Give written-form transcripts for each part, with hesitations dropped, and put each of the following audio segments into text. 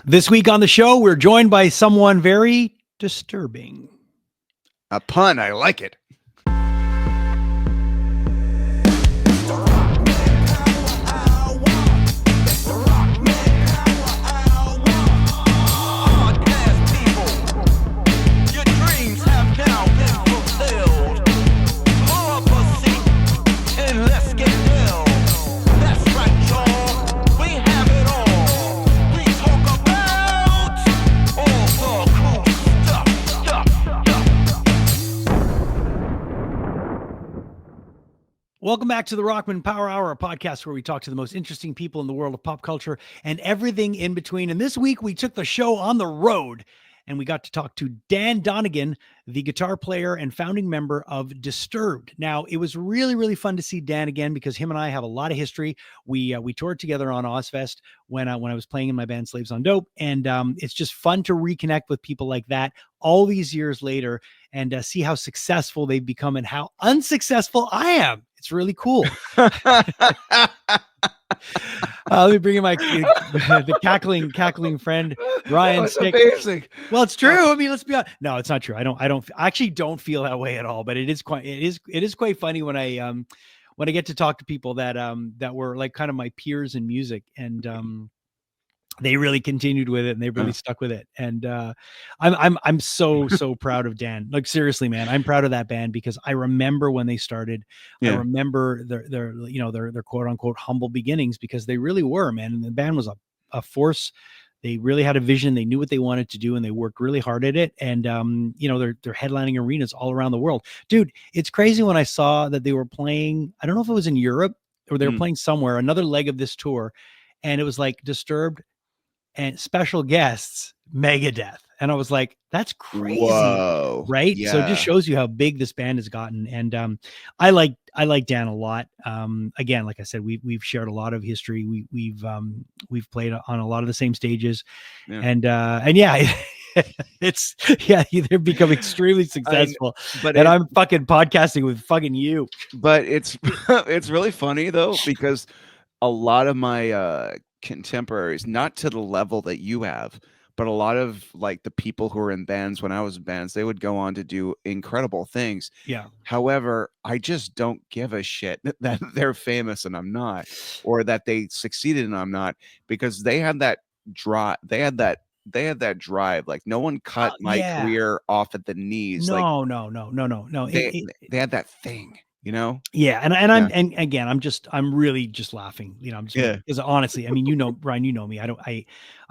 This week on the show, we're joined by someone very disturbing. A pun, I like it. Welcome back to the Rockman Power Hour, a podcast where we talk to the most interesting people in the world of pop culture and everything in between. And this week we took the show on the road and we got to talk to Dan Donegan, the guitar player and founding member of Disturbed. Now, it was really, really fun to see Dan again because him and I have a lot of history. We toured together on Ozfest when I was playing in my band Slaves on Dope. And it's just fun to reconnect with people like that all these years later and see how successful they've become and how unsuccessful I am. It's really cool. Let me bring in my the cackling friend Ryan. That's amazing. Well, it's true. I mean, let's be honest. No, it's not true. I actually don't feel that way at all. But it is quite funny when I get to talk to people that were like kind of my peers in music and they really continued with it and they really stuck with it. And I'm so proud of Dan. Like seriously, man, I'm proud of that band because I remember when they started. I remember their quote unquote humble beginnings because they really were, man. And the band was a force. They really had a vision. They knew what they wanted to do and they worked really hard at it. And they're headlining arenas all around the world. Dude, it's crazy when I saw that they were playing, I don't know if it was in Europe or they were playing somewhere, another leg of this tour. And it was like Disturbed and special guests, Megadeth. And I was like, that's crazy. Whoa. Right. Yeah. So it just shows you how big this band has gotten. And I like Dan a lot. Again, like I said, we've shared a lot of history. We've played on a lot of the same stages. Yeah. And they're become extremely successful. I'm fucking podcasting with fucking you. But it's really funny though, because a lot of my contemporaries, not to the level that you have, but a lot of like the people who were in bands when I was in bands, they would go on to do incredible things. Yeah. However, I just don't give a shit that they're famous and I'm not, or that they succeeded and I'm not, because they had that drive. They had that drive. Like no one cut my career off at the knees. No. They had that thing. Yeah. I'm really just laughing, because honestly, I mean, Brian, you know me, I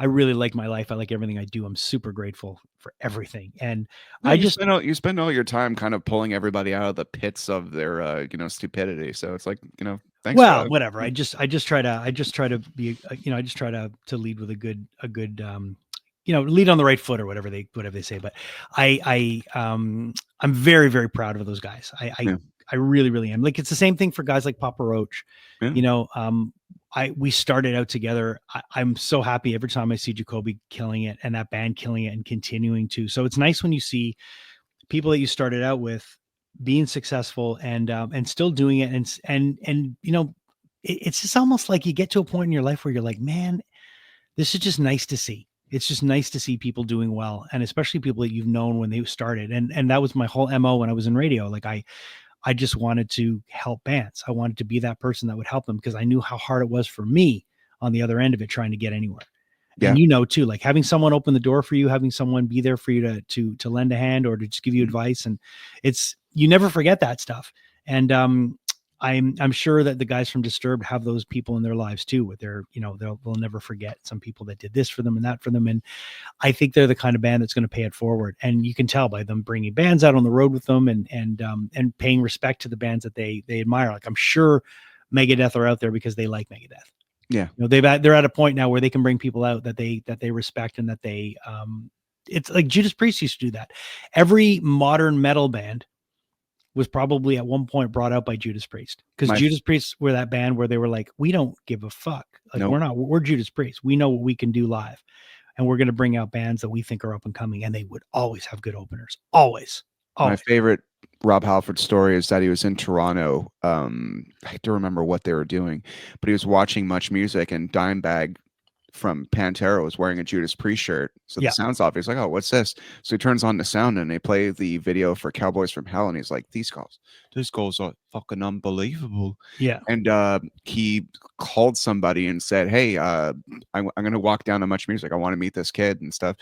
really like my life. I like everything I do. I'm super grateful for everything. And you spend all your time kind of pulling everybody out of the pits of their, stupidity. So it's like, thanks. Well, whatever. I just try to be, I just try to lead with a good, lead on the right foot or whatever they say. But I'm very, very proud of those guys. I really, really am. Like, it's the same thing for guys like Papa Roach. Yeah. We started out together. I'm so happy every time I see Jacoby killing it and that band killing it and continuing to. So it's nice when you see people that you started out with being successful and still doing it. And it's just almost like you get to a point in your life where you're like, man, this is just nice to see. It's just nice to see people doing well. And especially people that you've known when they started. And that was my whole MO when I was in radio. Like I just wanted to help bands. I wanted to be that person that would help them because I knew how hard it was for me on the other end of it, trying to get anywhere. Yeah. And too, like having someone open the door for you, having someone be there for you to lend a hand or to just give you advice. And you never forget that stuff. And I'm sure that the guys from Disturbed have those people in their lives too, with their, they'll never forget some people that did this for them and that for them. And I think they're the kind of band that's going to pay it forward. And you can tell by them bringing bands out on the road with them and paying respect to the bands that they admire. Like I'm sure Megadeth are out there because they like Megadeth. Yeah. They're at a point now where they can bring people out that they respect and that they, it's like Judas Priest used to do that. Every modern metal band was probably at one point brought out by Judas Priest, because Judas Priest were that band where they were like, we don't give a fuck. Like we're Judas Priest. We know what we can do live and we're going to bring out bands that we think are up and coming. And they would always have good openers. Always. My favorite Rob Halford story is that he was in Toronto. I don't remember what they were doing, but he was watching Much Music and Dimebag from Pantera was wearing a Judas Priest shirt. So the Yeah. sound's off. He's like, "Oh, what's this?" So he turns on the sound and they play the video for Cowboys from Hell, and he's like, these guys are fucking unbelievable." Yeah. And he called somebody and said, "Hey, I'm going to walk down to Much Music. I want to meet this kid and stuff."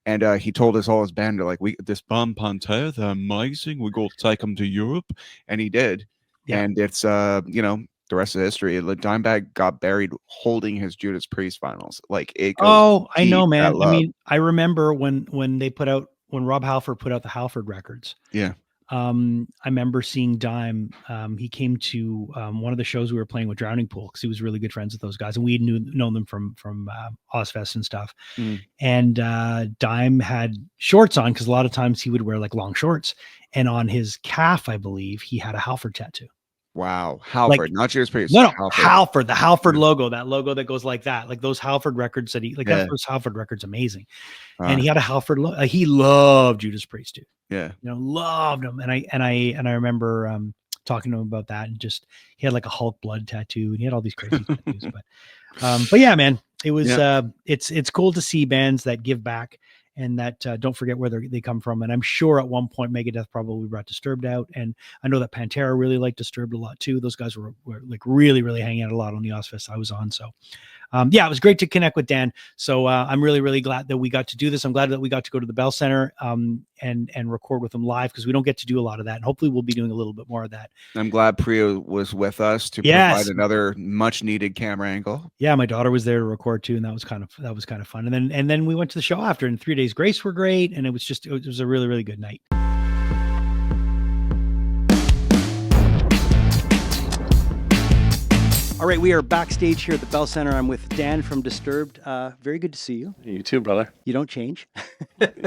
And he told us all his band, like, this band Pantera, they're amazing. We got to take them to Europe, and he did. Yeah. And it's the rest of history. Dimebag got buried holding his Judas Priest vinyls. Like, it goes Oh, I know, deep, that man. I love. mean, I remember when they put out, when Rob Halford put out the Halford records. Yeah. I remember seeing Dime. He came to one of the shows we were playing with Drowning Pool, because he was really good friends with those guys, and we known them from Ozfest and stuff. Mm. And Dime had shorts on, because a lot of times he would wear like long shorts, and on his calf, I believe, he had a Halford tattoo. Wow. Halford, Like, not Judas Priest. no, Halford. Halford, the Halford Yeah. logo, that logo that goes like that, like those Halford records that he, like, Yeah. that first Halford record's amazing. Uh, And he had a Halford he loved Judas Priest too. yeah. Loved him. And I remember talking to him about that, and just, he had like a Hulk blood tattoo, and he had all these crazy tattoos. But yeah, man, it was Yeah. it's cool to see bands that give back, and that don't forget where they come from. And I'm sure at one point Megadeth probably brought Disturbed out, and I know that Pantera really liked Disturbed a lot too. Those guys were like really hanging out a lot on the Ozfest I was on. So yeah, it was great to connect with Dan. So I'm really glad that we got to do this. I'm glad that we got to go to the Bell Center and record with them live, because we don't get to do a lot of that, and hopefully we'll be doing a little bit more of that. I'm glad Priya was with us to Yes. provide another much needed camera angle. Yeah, my daughter was there to record too, and that was kind of fun. And then we went to the show after, and 3 Days Grace were great, and it was a really good night. All right, we are backstage here at the Bell Center. I'm with Dan from Disturbed. Very good to see you. You too, brother. You don't change.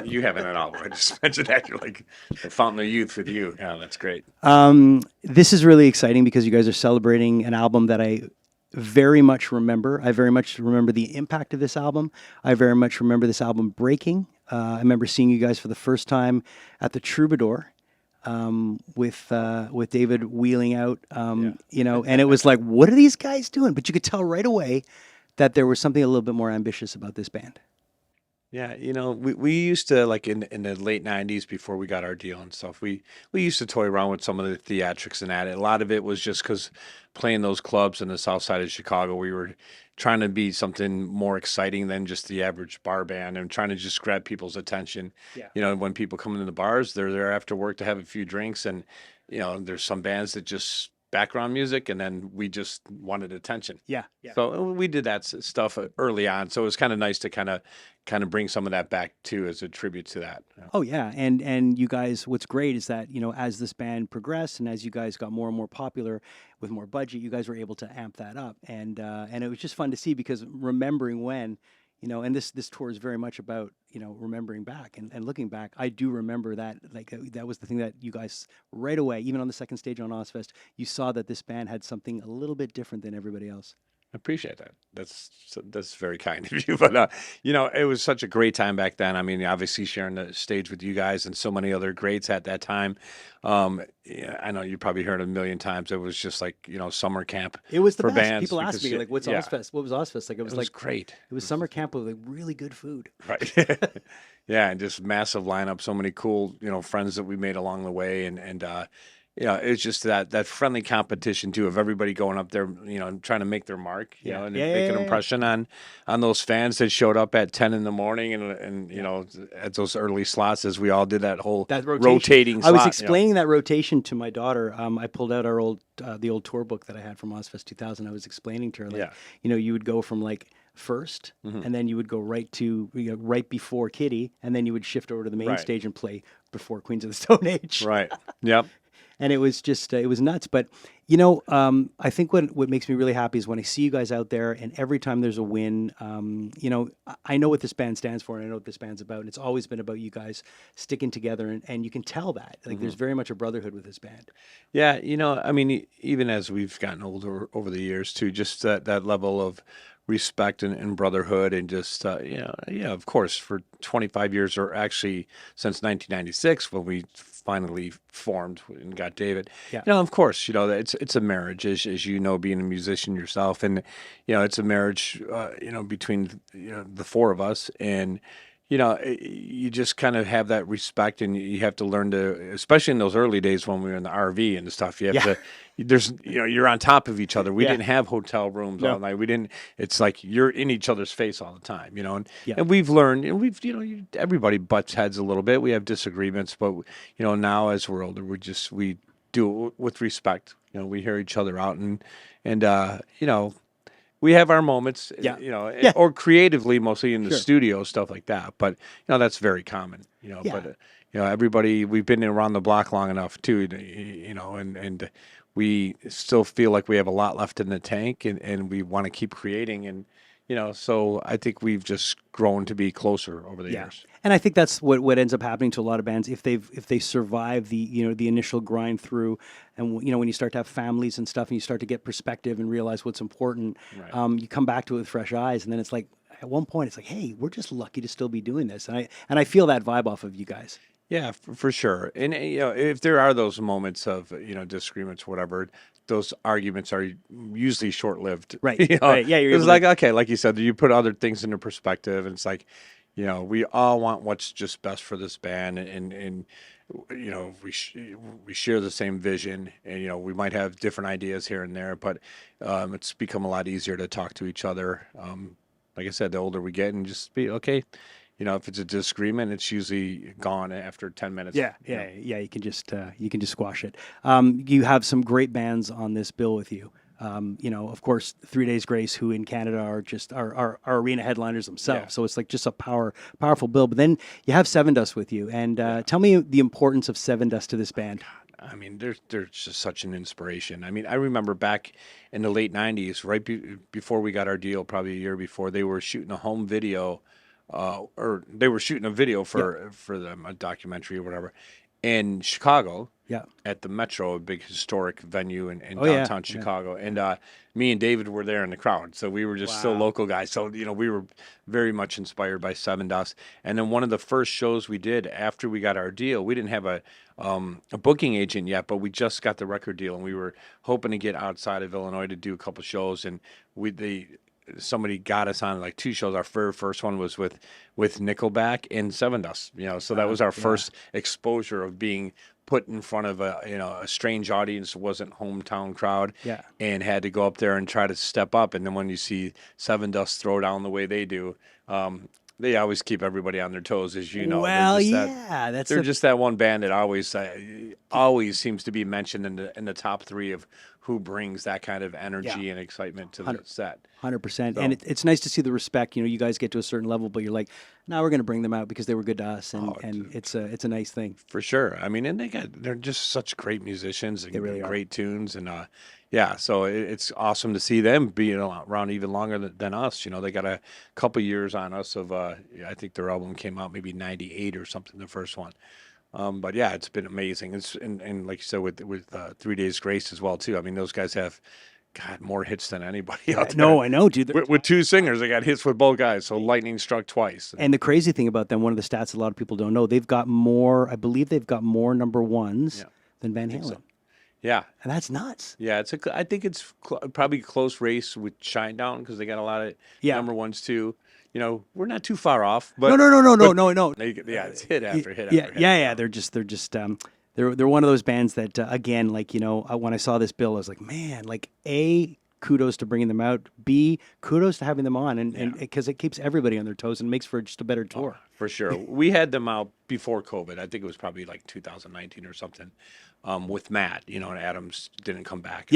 You haven't at all. I just mentioned that. You're like the fountain of youth with you. Yeah, that's great. This is really exciting, because you guys are celebrating an album that I very much remember. I very much remember the impact of this album. I very much remember this album breaking. I remember seeing you guys for the first time at the Troubadour, with David wheeling out, and it was like, what are these guys doing? But you could tell right away that there was something a little bit more ambitious about this band. Yeah, we used to, like, in the late '90s, before we got our deal and stuff. We used to toy around with some of the theatrics and that. A lot of it was just because playing those clubs in the south side of Chicago, we were trying to be something more exciting than just the average bar band, and trying to just grab people's attention. Yeah. When people come into the bars, they're there after work to have a few drinks, and there's some bands that just background music, and then we just wanted attention. Yeah. So we did that stuff early on. So it was kind of nice to kind of bring some of that back too, as a tribute to that. Oh yeah, and you guys, what's great is that, as this band progressed, and as you guys got more and more popular with more budget, you guys were able to amp that up, and it was just fun to see, because remembering when, and this tour is very much about, remembering back and looking back. I do remember that, like, that was the thing that you guys right away, even on the second stage on Ozfest, you saw that this band had something a little bit different than everybody else. I appreciate that. That's very kind of you. But it was such a great time back then. I mean, obviously sharing the stage with you guys and so many other greats at that time. Yeah, I know you probably heard it a million times. It was just like, summer camp. It was the for best. bands, People ask because me, like, what's yeah, Ozfest? What was Ozfest like? It was it was like great. It was summer camp with like really good food. Right. Yeah, and just massive lineup. So many cool, friends that we made along the way, and it's just that friendly competition too, of everybody going up there, trying to make their mark, and make an impression on those fans that showed up at 10 in the morning, and at those early slots, as we all did that whole rotating I was slot, explaining that rotation to my daughter. I pulled out our the old tour book that I had from Ozfest 2000. I was explaining to her, like, you would go from like first, and then you would go right to right before Kitty, and then you would shift over to the main stage and play before Queens of the Stone Age. Right. Yep. And it was just, it was nuts. But, I think what makes me really happy is when I see you guys out there, and every time there's a win, I know what this band stands for, and I know what this band's about. And it's always been about you guys sticking together, and you can tell that. Like, there's very much a brotherhood with this band. Yeah, I mean, even as we've gotten older over the years too, just that level of respect and brotherhood, and just of course, for 25 years, or actually since 1996, when we finally formed and got David. Yeah. Of course, it's a marriage, as you know, being a musician yourself, and it's a marriage, between the four of us, and you just kind of have that respect, and you have to learn to, especially in those early days when we were in the RV and stuff. You have to. There's, you're on top of each other. We didn't have hotel rooms all night. We didn't. It's like you're in each other's face all the time, and we've learned, and everybody butts heads a little bit. We have disagreements, but now as we're older, we do it with respect. We hear each other out, and we have our moments, or creatively, mostly in the studio, stuff like that. But that's very common, But everybody, we've been around the block long enough too, and we still feel like we have a lot left in the tank, and we want to keep creating, and so I think we've just grown to be closer over the years. And I think that's what ends up happening to a lot of bands if they survive the the initial grind through, and when you start to have families and stuff, and you start to get perspective and realize what's important, you come back to it with fresh eyes, and then it's like at one point it's like, hey, we're just lucky to still be doing this, and I feel that vibe off of you guys. Yeah, for sure. And if there are those moments of disagreements, whatever, those arguments are usually short-lived. Right. Right. Yeah. It's like, okay, like you said, you put other things into perspective, and it's like, we all want what's just best for this band, and we share the same vision, and we might have different ideas here and there, but it's become a lot easier to talk to each other. Like I said, the older we get, and just be okay. If it's a disagreement, it's usually gone after 10 minutes. Yeah. You can just squash it. You have some great bands on this bill with you. Of course, 3 Days Grace, who in Canada are just our arena headliners themselves. Yeah. So it's like just a powerful bill. But then you have Seven Dust with you, and tell me the importance of Seven Dust to this band. I mean, they're just such an inspiration. I mean, I remember back in the late '90s, right before we got our deal, probably a year before, they were shooting a home video. Or they were shooting a video for them, a documentary or whatever, in Chicago. Yeah. At the Metro, a big historic venue in Oh, yeah. downtown Chicago, and me and David were there in the crowd, so we were just still local guys. So we were very much inspired by Seven Dust. And then one of the first shows we did after we got our deal, we didn't have a booking agent yet, but we just got the record deal, and we were hoping to get outside of Illinois to do a couple shows, and somebody got us on like two shows. Our first one was with Nickelback and Seven Dust, so that was our first exposure of being put in front of a strange audience. It wasn't hometown crowd, and had to go up there and try to step up. And then when you see Seven Dust throw down the way they do, they always keep everybody on their toes, as you know. Well, they're just that one band that always seems to be mentioned in the top three of who brings that kind of energy and excitement to the set. 100%. So, and it's nice to see the respect. You guys get to a certain level, but you're like, now we're going to bring them out because they were good to us, and it's a nice thing. For sure. I mean, and they're just such great musicians and they really great tunes, and so it's awesome to see them being around even longer than us. They got a couple years on us of I think their album came out maybe '98 or something, the first one. But yeah, it's been amazing. And like you said, with 3 Days Grace as well too. I mean, those guys have more hits than anybody out there. No, I know, dude. With two singers, they got hits with both guys. So lightning struck twice. And the crazy thing about them, one of the stats a lot of people don't know, they've got more. I believe they've got more number ones than Van Halen. So. Yeah, and that's nuts. Yeah, I think it's probably a close race with Shinedown because they got a lot of number ones too. We're not too far off. But no. It's hit after hit. Yeah. They're just they're one of those bands that again, like when I saw this bill, I was like, man, like kudos to bringing them out. B, kudos to having them on, and because it keeps everybody on their toes and makes for just a better tour. For sure, we had them out before COVID. I think it was probably like 2019 or something. With Matt, and Adams didn't come back.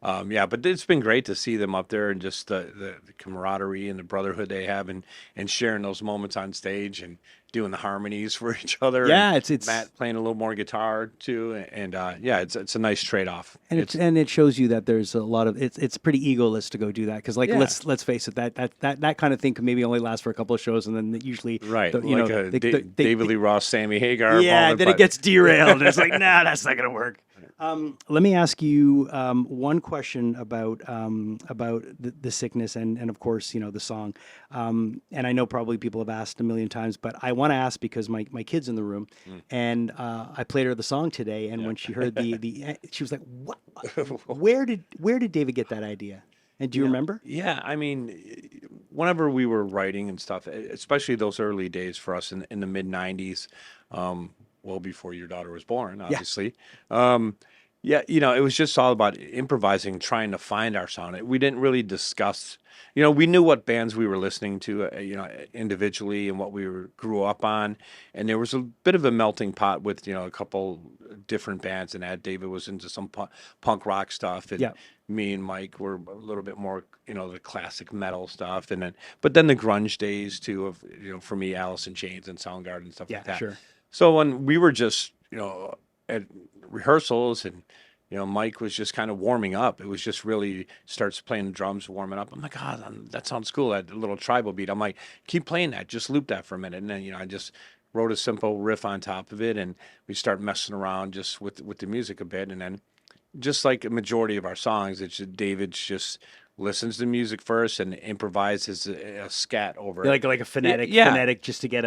But it's been great to see them up there, and just the camaraderie and the brotherhood they have, and sharing those moments on stage and doing the harmonies for each other. Yeah, it's Matt playing a little more guitar too, and it's a nice trade off. And it shows you that there's a lot of it's pretty egoless to go do that, because let's face it, that kind of thing can maybe only last for a couple of shows, and then usually David Lee Roth, Sammy Hagar. Yeah, then it gets derailed. And it's like, nah, that's not gonna work. Let me ask you one question about the sickness and of course the song. And I know probably people have asked a million times, but I want to ask because my kid's in the room, and I played her the song today, and when she heard she was like, "What? Where did David get that idea?" And do you remember? Yeah, I mean, whenever we were writing and stuff, especially those early days for us in the mid '90s, well before your daughter was born, obviously. Yeah, it was just all about improvising, trying to find our sound. We didn't really discuss, we knew what bands we were listening to, individually and what grew up on, and there was a bit of a melting pot with, a couple different bands, and that David was into some punk rock stuff, and Yeah. me and Mike were a little bit more, the classic metal stuff, but then the grunge days too of, for me, Alice in Chains and Soundgarden and stuff Yeah, like that. sure. So when we were just, at rehearsals and, Mike was just kind of warming up. It was just really starts playing the drums, warming up. I'm like, that sounds cool. That little tribal beat. I'm like, keep playing that. Just loop that for a minute. And then, I just wrote a simple riff on top of it, and we start messing around just with the music a bit. And then just like a majority of our songs, it's just, David's just listens to music first and improvises a scat over it. Like a phonetic, just to get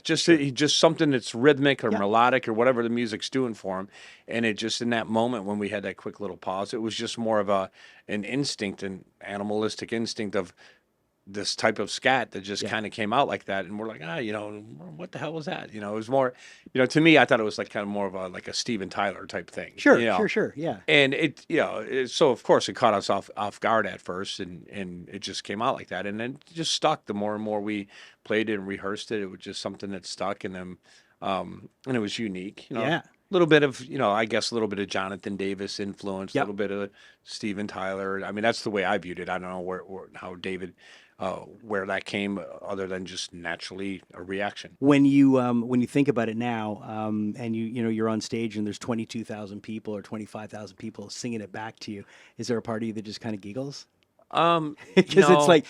just something that's rhythmic or melodic or whatever the music's doing for him. And it just in that moment when we had that quick little pause, it was just more of an instinct, an animalistic instinct of this type of scat that just kind of came out like that, and we're like, what the hell was that? It was more, to me, I thought it was like kind of more of like a Steven Tyler type thing. Sure, yeah. And so of course it caught us off guard at first, and it just came out like that, and then it just stuck. The more and more we played it and rehearsed it, it was just something that stuck, and then, and it was unique. A little bit of, I guess a little bit of Jonathan Davis influence, a little bit of Steven Tyler. I mean, that's the way I viewed it. I don't know how David. Where that came, other than just naturally a reaction. When you think about it now, and you're on stage and there's 22,000 people or 25,000 people singing it back to you, is there a part of you that just kind of giggles? Because it's like,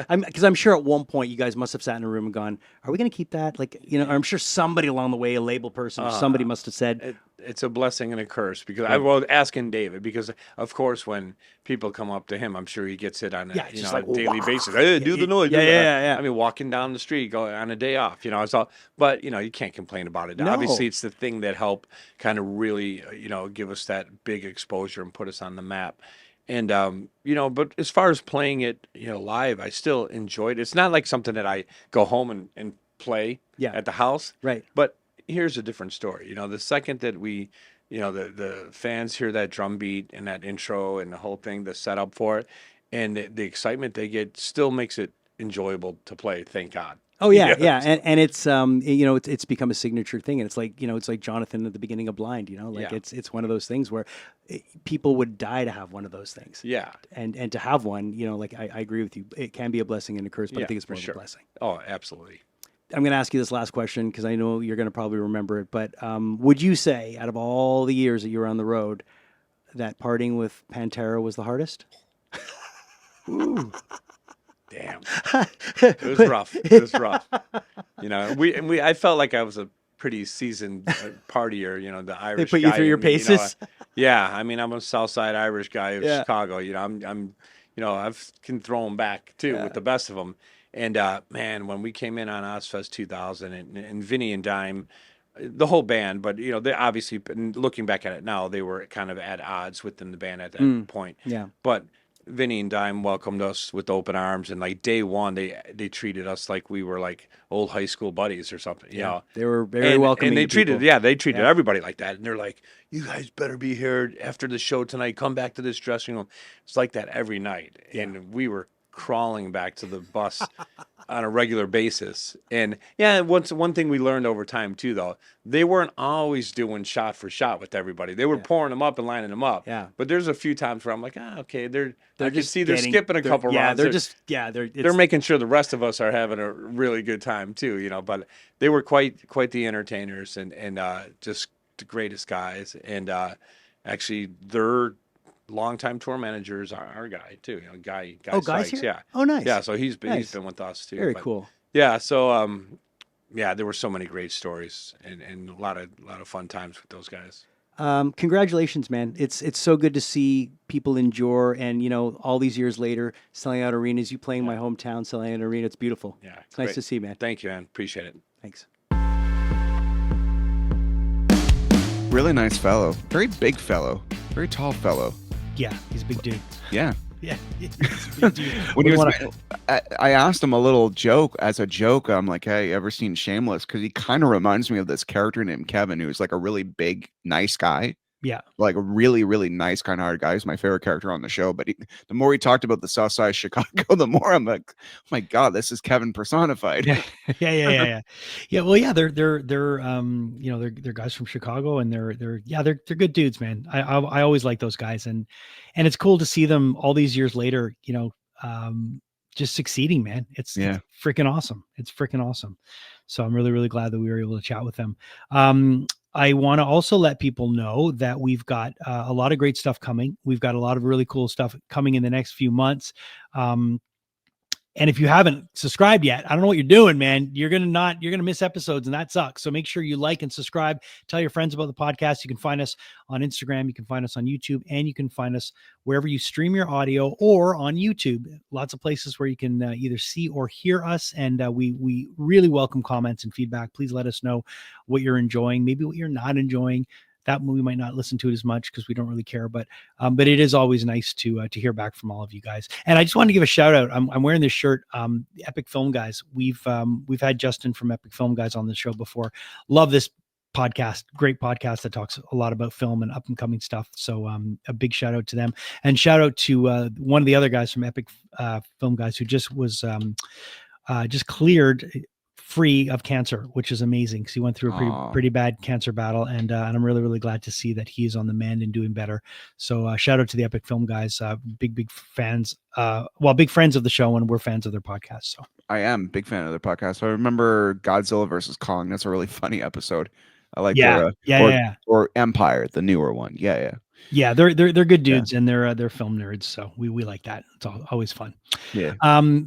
I'm sure at one point you guys must have sat in a room and gone, are we going to keep that? Like, I'm sure somebody along the way, a label person or somebody must have said, it's a blessing and a curse, because I was asking David, because of course when people come up to him, I'm sure he gets it on a daily basis. Hey, do the noise. Yeah. I mean, walking down the street, going on a day off, it's all, but you can't complain about it. No. Obviously it's the thing that helped kind of really, give us that big exposure and put us on the map. And, but as far as playing it, live, I still enjoyed it. It's not like something that I go home and play at the house. Right. But here's a different story. The second that we, the fans hear that drum beat and that intro and the whole thing, the setup for it, and the excitement they get still makes it enjoyable to play. Thank God. Oh yeah, and it's it's become a signature thing, and it's like it's like Jonathan at the beginning of Blind, it's one of those things where people would die to have one of those things. Yeah, and to have one, like I agree with you, it can be a blessing and a curse, but I think it's more of a blessing. Oh, absolutely. I'm going to ask you this last question because I know you're going to probably remember it, but would you say, out of all the years that you were on the road, that parting with Pantera was the hardest? Ooh. Damn. It was rough. It was rough. I felt like I was a pretty seasoned partier, the Irish guy. They put you through your paces? Yeah. I mean, I'm a Southside Irish guy of Chicago. I'm I can throw them back too with the best of them. And man, when we came in on Ozfest 2000 and Vinny and Dime, the whole band, but they obviously, looking back at it now, they were kind of at odds within the band at that point. Yeah. But Vinny and Dime welcomed us with open arms, and like day one, they treated us like we were like old high school buddies or something. They were very welcoming. And they treated everybody like that. And they're like, "You guys better be here after the show tonight. Come back to this dressing room." It's like that every night, and we were crawling back to the bus on a regular basis. And one thing we learned over time too, though, they weren't always doing shot for shot with everybody. They were pouring them up and lining them up. Yeah. But there's a few times where I'm like, okay, they're just they're skipping a couple rounds. They're making sure the rest of us are having a really good time too, but they were quite the entertainers and just the greatest guys. And actually their longtime tour managers are our guy too, Guy Guy's Sykes. here? Yeah. Oh, nice. Yeah, so he's been with us too. Very cool. Yeah, so there were so many great stories and a lot of fun times with those guys. Congratulations, man. It's so good to see people endure, and all these years later, selling out arenas. You playing my hometown, selling out an arena. It's beautiful. Yeah, It's nice great. to see, man. Thank you, man. Appreciate it. Thanks. Really nice fellow. Very big fellow. Very tall fellow. Yeah, he's a big dude. Yeah. Yeah, he's a big dude. When he Wouldn't was, wanna- I asked him a little joke as a joke. I'm like, hey, you ever seen Shameless? Because he kind of reminds me of this character named Kevin, who's like a really big, nice guy. Yeah. Like a really, really nice, kind of hard guy. He's my favorite character on the show. But the more he talked about the South Side of Chicago, the more I'm like, oh my God, this is Kevin personified. Yeah. Well, yeah, they're they're guys from Chicago, and they're good dudes, man. I always like those guys, and it's cool to see them all these years later, just succeeding, man. It's freaking awesome. It's freaking awesome. So I'm really, really glad that we were able to chat with them. I want to also let people know that we've got a lot of great stuff coming. We've got a lot of really cool stuff coming in the next few months. And if you haven't subscribed yet, I don't know what you're doing, man. You're going to miss episodes, and that sucks. So make sure you like and subscribe. Tell your friends about the podcast. You can find us on Instagram. You can find us on YouTube, and you can find us wherever you stream your audio or on YouTube. Lots of places where you can either see or hear us. And we really welcome comments and feedback. Please let us know what you're enjoying, maybe what you're not enjoying. That we might not listen to it as much because we don't really care, but it is always nice to hear back from all of you guys. And I just wanted to give a shout out. I'm wearing this shirt. The Epic Film Guys. We've had Justin from Epic Film Guys on the show before. Love this podcast. Great podcast that talks a lot about film and up and coming stuff. So a big shout out to them, and shout out to one of the other guys from Epic Film Guys who just was just cleared free of cancer, which is amazing because he went through a pretty bad cancer battle, and I'm really, really glad to see that he's on the mend and doing better. So shout out to the Epic Film Guys, big fans, big friends of the show, and we're fans of their podcast. So I am a big fan of their podcast. I remember Godzilla versus Kong. That's a really funny episode. I like or Empire, the newer one. Yeah, they're good dudes, and they're film nerds, so we like that. It's always fun. Yeah.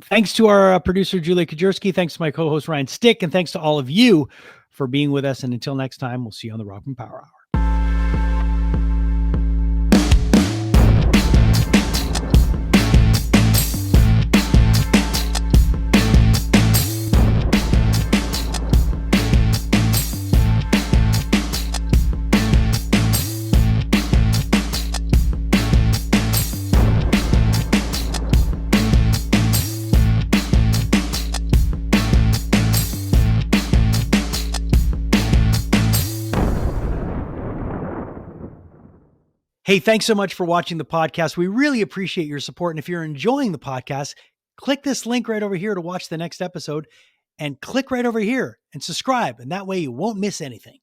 Thanks to our producer Julia Kajerski, thanks to my co-host Ryan Stick, and thanks to all of you for being with us. And until next time, we'll see you on the Rockman Power Hour. Hey, thanks so much for watching the podcast. We really appreciate your support. And if you're enjoying the podcast, click this link right over here to watch the next episode, and click right over here and subscribe. And that way you won't miss anything.